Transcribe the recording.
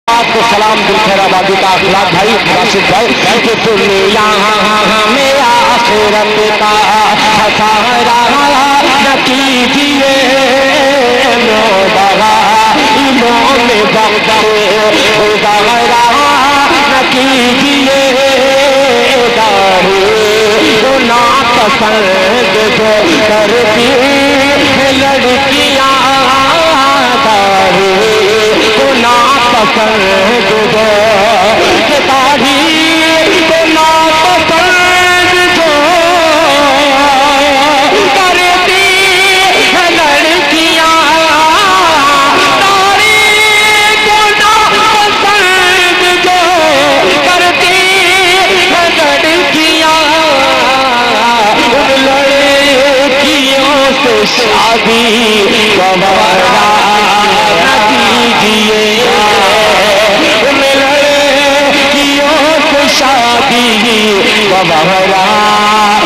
آپ کو سلام دل خیر آبادی کا اخلاق بھائی راشد بھائی کہ دنیا میں آخرت کا خسارہ نہ کیجیے مولا ایمان وقت گزارا نہ کیجیے ناپسند جو کرتی ہیں لڑکیاں تو ناپسند جو داڑھی تو ناپسند جو کرتی ہیں لڑکیاں داڑھی تو ناپسند جو کرتی ہیں لڑکیاں ان لڑکیوں سے شادی گوارا شادی گوارا